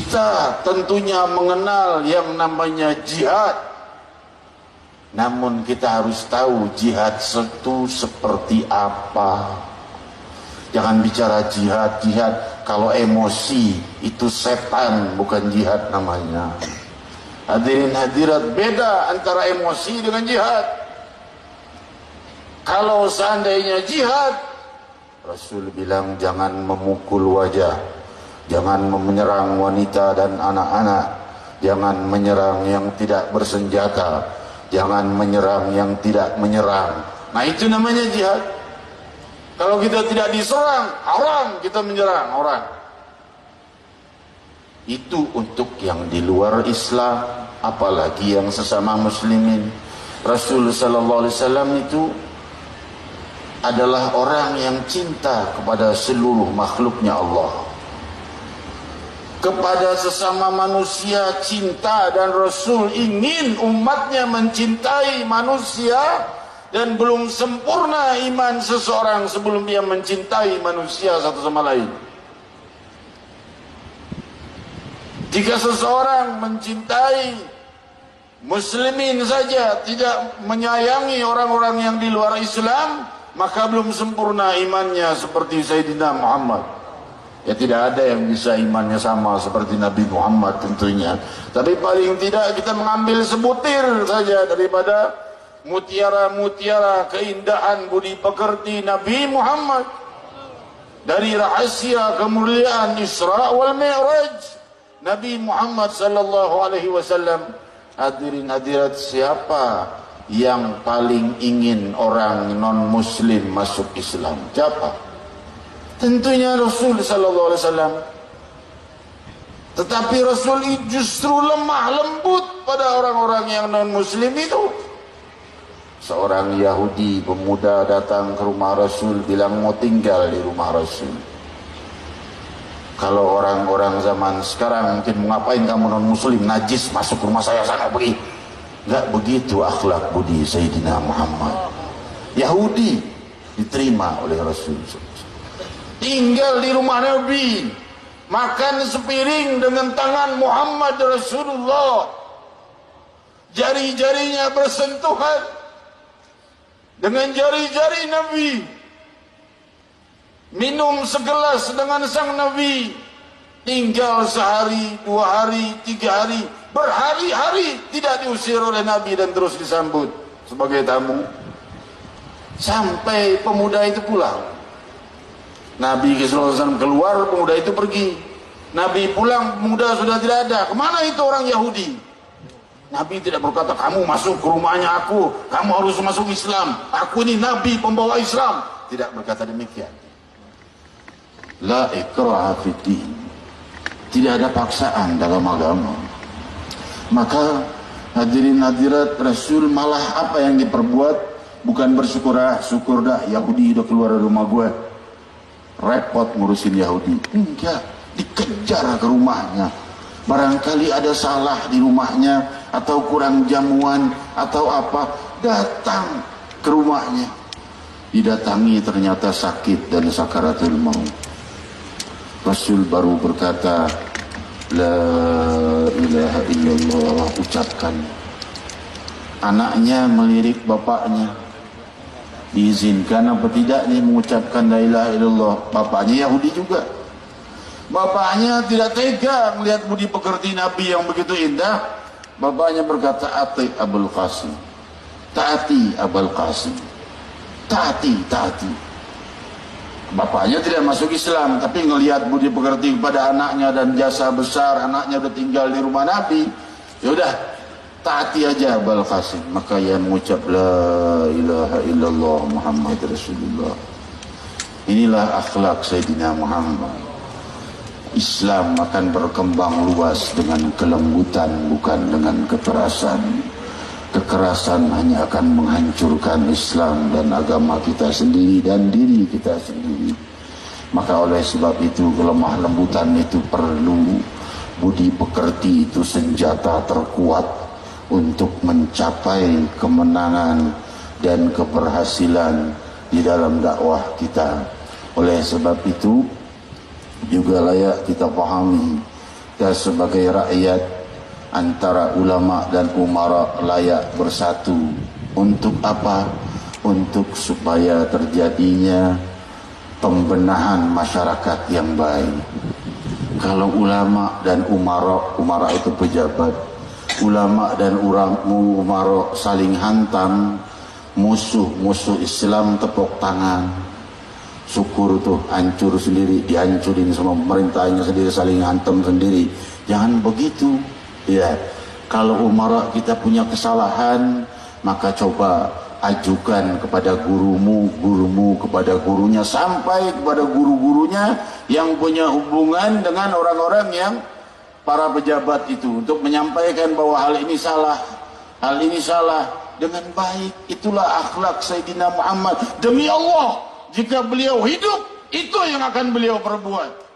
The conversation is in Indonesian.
Kita tentunya mengenal yang namanya jihad. Namun kita harus tahu jihad itu seperti apa. Jangan bicara jihad kalau emosi itu setan, bukan jihad namanya. Hadirin hadirat, beda antara emosi dengan jihad. Kalau seandainya jihad, Rasul bilang jangan memukul wajah, jangan menyerang wanita dan anak-anak, jangan menyerang yang tidak bersenjata, jangan menyerang yang tidak menyerang. Nah, itu namanya jihad. Kalau kita tidak diserang, haram kita menyerang orang. Itu untuk yang di luar Islam, apalagi yang sesama muslimin. Rasul sallallahu alaihi wasallam itu adalah orang yang cinta kepada seluruh makhluknya Allah. Kepada sesama manusia cinta, dan Rasul ingin umatnya mencintai manusia, dan belum sempurna iman seseorang sebelum dia mencintai manusia satu sama lain. Jika seseorang mencintai muslimin saja, tidak menyayangi orang-orang yang di luar Islam, maka belum sempurna imannya seperti Sayyidina Muhammad. Ya, tidak ada yang bisa imannya sama seperti Nabi Muhammad tentunya. Tapi paling tidak kita mengambil sebutir saja daripada mutiara-mutiara keindahan budi pekerti Nabi Muhammad, dari rahasia kemuliaan Isra wal Mi'raj Nabi Muhammad sallallahu alaihi wasallam. Hadirin hadirat, siapa yang paling ingin orang non muslim masuk Islam? Siapa? Tentunya Rasul sallallahu alaihi wasallam. Tetapi Rasul justru lemah lembut pada orang-orang yang non muslim itu. Seorang Yahudi pemuda datang ke rumah Rasul, bilang mau tinggal di rumah Rasul. Kalau orang-orang zaman sekarang mungkin, mau ngapain kamu non muslim, najis, masuk rumah saya sana, pergi. Enggak begitu akhlak budi Sayyidina Muhammad. Yahudi diterima oleh Rasul. Tinggal di rumah Nabi, makan sepiring dengan tangan Muhammad Rasulullah, jari-jarinya bersentuhan dengan jari-jari Nabi, minum segelas dengan sang Nabi, tinggal sehari, 2 hari, 3 hari, berhari-hari tidak diusir oleh Nabi dan terus disambut sebagai tamu, sampai pemuda itu pulang. Nabi SAW keluar, pemuda itu pergi. Nabi pulang, pemuda sudah tidak ada. Kemana itu orang Yahudi? Nabi tidak berkata, kamu masuk ke rumahnya aku, kamu harus masuk Islam, aku ini Nabi pembawa Islam. Tidak berkata demikian. La ikraha fiddin, tidak ada paksaan dalam agama. Maka hadirin hadirat, Rasul malah apa yang diperbuat, bukan bersyukur, syukur dah Yahudi udah keluar dari rumah gue, repot ngurusin Yahudi. Enggak, dikejar ke rumahnya. Barangkali ada salah di rumahnya, atau kurang jamuan, atau apa, datang ke rumahnya. Didatangi ternyata sakit dan sakaratul maut. Rasul baru berkata, la ilaha illallah, ucapkan. Anaknya melirik bapaknya, diizinkan apa tidak nih mengucapkan la ilaha illallah. Bapaknya Yahudi juga. Bapaknya tidak tega melihat budi pekerti Nabi yang begitu indah. Bapaknya berkata, ati Abul Qasim, taati Abul Qasim, taati. Bapaknya tidak masuk Islam, tapi ngelihat budi pekerti kepada anaknya dan jasa besar, anaknya udah tinggal di rumah Nabi, ya udah taati aja Abul Qasim. Maka ia mengucap la ilaha illallah Muhammad Rasulullah. Inilah akhlak Sayyidina Muhammad. Islam akan berkembang luas dengan kelembutan, bukan dengan kekerasan. Kekerasan hanya akan menghancurkan Islam dan agama kita sendiri dan diri kita sendiri. Maka oleh sebab itu kelemah lembutan itu perlu. Budi pekerti itu senjata terkuat untuk mencapai kemenangan dan keberhasilan di dalam dakwah kita. Oleh sebab itu juga layak kita pahami kita sebagai rakyat, antara ulama dan umara layak bersatu. Untuk apa? Untuk supaya terjadinya pembenahan masyarakat yang baik. Kalau ulama dan umara itu pejabat, ulama dan umara saling hantam, musuh Islam tepuk tangan, syukur tuh hancur sendiri, dihancurin sama pemerintahnya sendiri, saling hantam sendiri. Jangan begitu ya. Kalau umara kita punya kesalahan, maka coba ajukan kepada gurumu kepada gurunya, sampai kepada guru-gurunya yang punya hubungan dengan orang-orang yang para pejabat itu, untuk menyampaikan bahwa hal ini salah dengan baik. Itulah akhlak Sayyidina Muhammad. Demi Allah, jika beliau hidup, itu yang akan beliau perbuat.